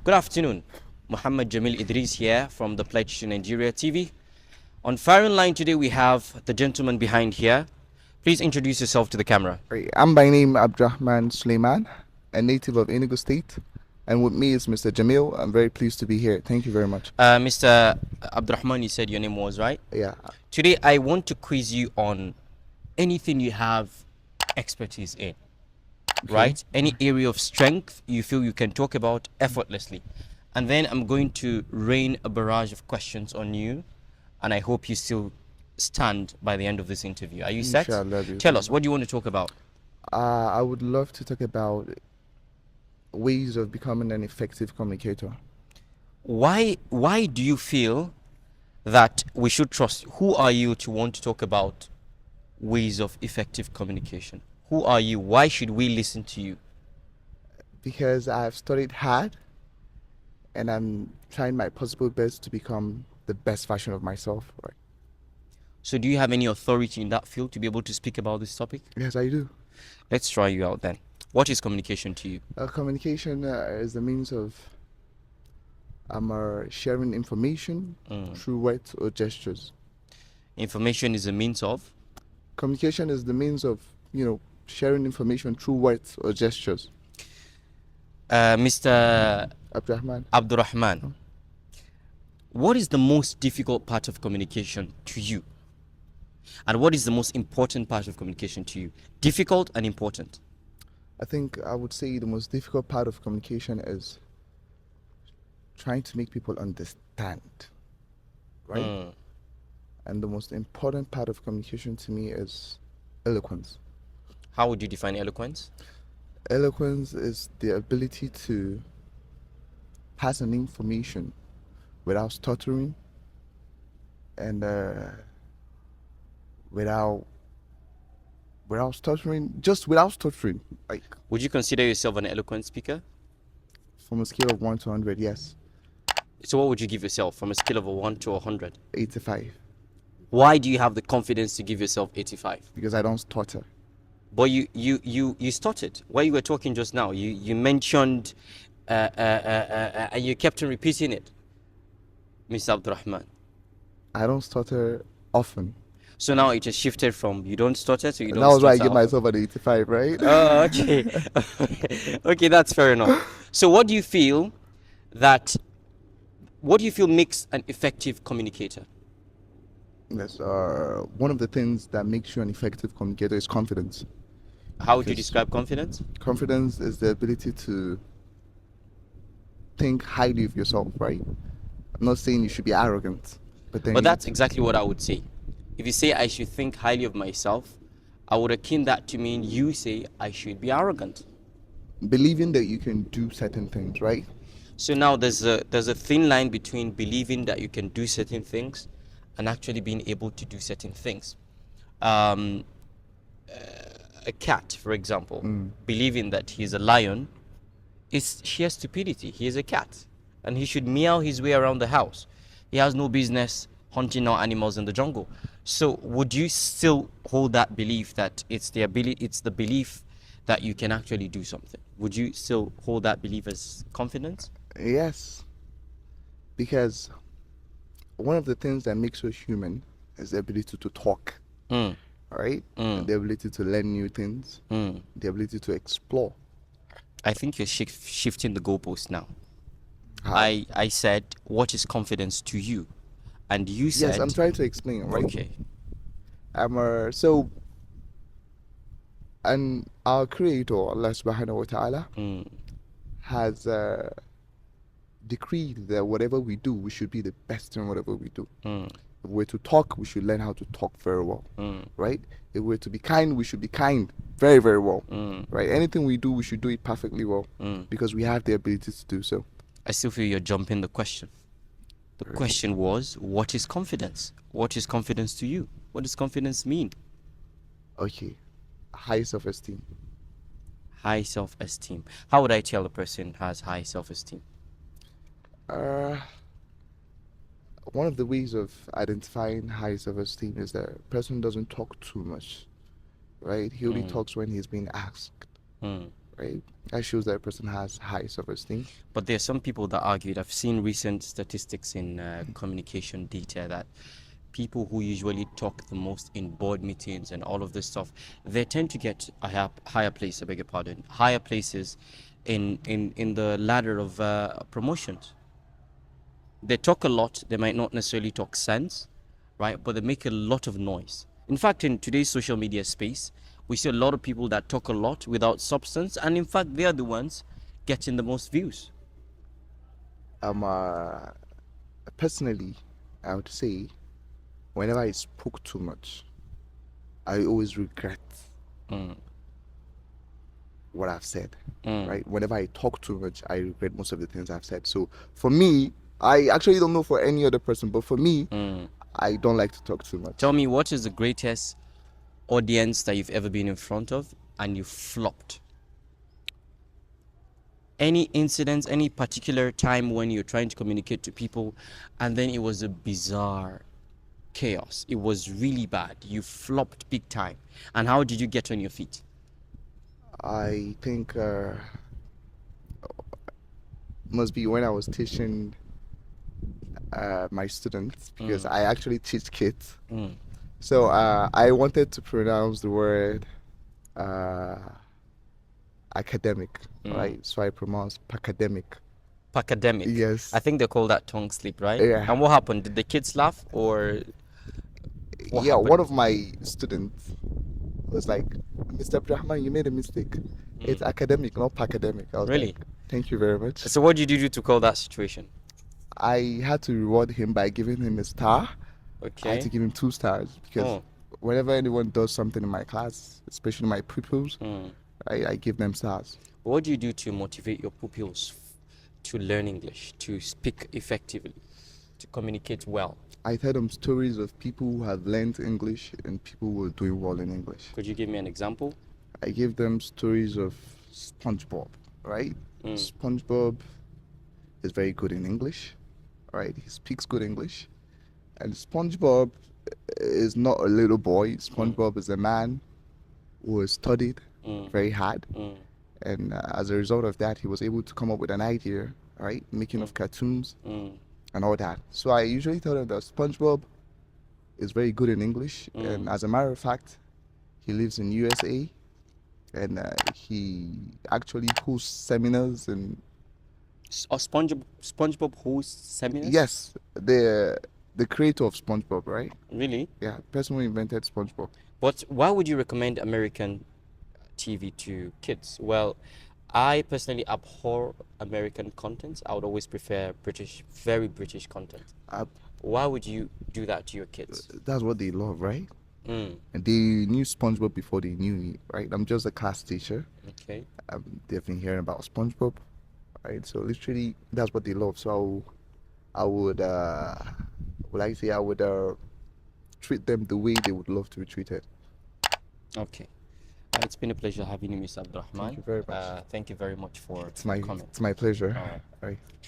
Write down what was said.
Good afternoon. Muhammad Jamil Idris here from the Pledge to Nigeria TV. On firing line today, we have the gentleman behind here. Please introduce yourself to the camera. Right, I'm by name Abdurrahman Suleiman, a native of Enugu State, and with me is Mr. Jamil. I'm very pleased to be here. Thank you very much. Mr. Abdurrahman, you said your name was right. Yeah, Today, I want to quiz you on anything you have expertise in, right? Any area of strength you feel you can talk about effortlessly. And then I'm going to rain a barrage of questions on you, and I hope you still stand by the end of this interview. Are you set? Inshallah, Tell us, what do you want to talk about? I would love to talk about ways of becoming an effective communicator. Why do you feel that we should trust? Who are you to want to talk about ways of effective communication? Who are you? Why should we listen to you? Because I've studied hard and I'm trying my possible best to become the best version of myself. Right? So do you have any authority in that field to be able to speak about this topic? Yes, I do. Let's try you out then. What is communication to you? Communication is the means of sharing information through words or gestures. Information is a means of? Communication is the means of, sharing information through words or gestures. Mr. Abdurrahman. Abdurrahman, what is the most difficult part of communication to you? And what is the most important part of communication to you? Difficult and important. I think I would say the most difficult part of communication is trying to make people understand, right? And the most important part of communication to me is eloquence. How would you define eloquence? Eloquence is the ability to pass an information without stuttering and without stuttering, like Would you consider yourself an eloquent speaker? from a scale of 1 to 100, yes, So what would you give yourself from a scale of a 1 to 100? 85, Why do you have the confidence to give yourself 85? because I don't stutter. But you stuttered while you were talking just now. You mentioned and you kept on repeating it, Mr. Abdurrahman. I don't stutter often. So now it has shifted from you don't stutter to you don't That was why I stutter give often. myself an 85, right? Oh, okay. Okay, that's fair enough. So what do you feel makes an effective communicator? Yes, one of the things that makes you an effective communicator is confidence. How would you Because describe confidence? confidence is the ability to think highly of yourself, right? I'm not saying you should be arrogant, but then But that's exactly what I would say. If you say I should think highly of myself, I would akin that to mean you say I should be arrogant. believing that you can do certain things, right? So now there's a thin line between believing that you can do certain things and actually being able to do certain things. Um, a cat, for example, believing that he's a lion is sheer stupidity. He is a cat and he should meow his way around the house. He has no business hunting our animals in the jungle. So would you still hold that belief that it's the belief that you can actually do something? Would you still hold that belief as confidence? Yes, because one of the things that makes us human is the ability to talk, Mm, right? The ability to learn new things, mm. the ability to explore. I think you're shifting the goalpost now. How? I said, what is confidence to you? And you said, Yes, I'm trying to explain, right? okay. So, and our creator, Allah subhanahu wa ta'ala, Mm, has decreed that whatever we do, we should be the best in whatever we do. mm, If we're to talk, we should learn how to talk very well, right? If we're to be kind, we should be kind very, very well, right? Anything we do, we should do it perfectly well because we have the ability to do so. I still feel you're jumping the question. The question was, what is confidence? What is confidence to you? What does confidence mean? Okay, high self-esteem. High self-esteem. How would I tell a person has high self-esteem? One of the ways of identifying high self-esteem is that a person doesn't talk too much, right? He only talks when he's being asked, right? That shows that a person has high self-esteem. But there are some people that argued. I've seen recent statistics in communication data that people who usually talk the most in board meetings and all of this stuff, they tend to get a higher place. I beg your pardon, higher places in the ladder of promotions. They talk a lot. They might not necessarily talk sense, right? But they make a lot of noise. In fact, in today's social media space, we see a lot of people that talk a lot without substance, and in fact, they are the ones getting the most views. Uh, Personally, I would say whenever I spoke too much, I always regret what I've said, right? Whenever I talk too much, I regret most of the things I've said. So for me, I actually don't know for any other person, but for me, I don't like to talk too much. Tell me, what is the greatest audience that you've ever been in front of and you flopped? Any incidents, any particular time when you're trying to communicate to people and then it was a bizarre chaos? It was really bad. You flopped big time. And how did you get on your feet? I think must be when I was teaching my students, because I actually teach kids. So I wanted to pronounce the word uh, academic, right? So I pronounced academic. Academic. Yes. I think they call that tongue slip, right? Yeah. And what happened? Did the kids laugh or what Yeah, happened? one of my students was like, Mr. Brahman, you made a mistake. It's academic, not academic. I was Really? like, thank you very much. So what did you do to call that situation? I had to reward him by giving him a star. I had to Okay. give him 2 stars because Oh. whenever anyone does something in my class, especially my pupils, I give them stars. What do you do to motivate your pupils to learn English, to speak effectively, to communicate well? I tell them stories of people who have learned English and people who are doing well in English. Could you give me an example? I give them stories of SpongeBob, right? SpongeBob is very good in English, right? He speaks good English. And SpongeBob is not a little boy. SpongeBob is a man who has studied very hard. And as a result of that, he was able to come up with an idea, right? Making of cartoons and all that. So I usually tell them that SpongeBob is very good in English. And as a matter of fact, he lives in USA. And he actually hosts seminars and SpongeBob hosts seminars? yes, the creator of SpongeBob, right? Really? Yeah, person who invented SpongeBob. But why would you recommend American TV to kids? Well, I personally abhor American content. I would always prefer British, very British content. Why would you do that to your kids? That's what they love, right? And they knew SpongeBob before they knew me, right? I'm just a class teacher. Okay. They've been hearing about SpongeBob, right? So literally, that's what they love. So I would treat them the way they would love to be treated. Okay. It's been a pleasure having you, Mr. Abdurrahman. Thank you very much. Thank you very much for It's my comment. it's my pleasure. All right. Right.